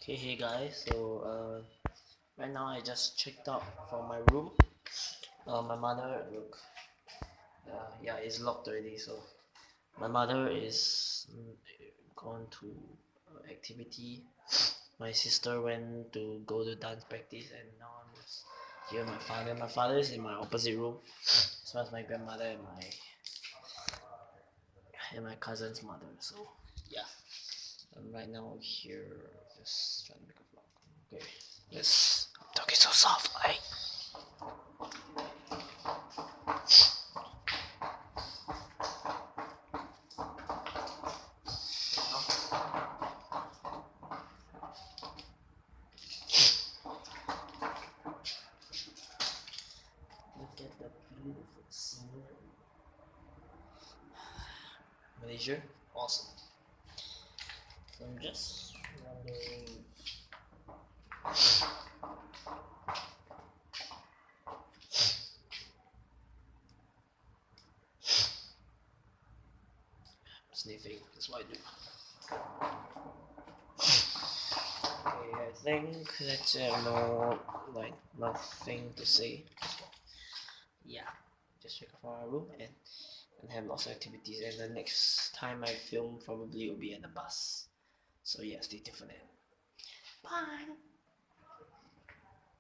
Okay, hey guys, so right now I just checked out from my room. My mother, look, yeah, it's locked already. So my mother is gone to activity. My sister went to go to dance practice, and now I'm just here with my father. My father is in my opposite room, as well as my grandmother and my cousin's mother. So yeah, I'm right now here just trying to make a vlog. Okay, let's. I'm talking so soft, right? Look at the beautiful scenery. Malaysia, awesome. So I'm just wondering. Sniffing, that's what I do. Okay, I think that's no, like, nothing to say. Yeah, just check out our room and have lots of activities. And the next time I film probably will be in a bus. So yeah, stay tuned for that. Bye.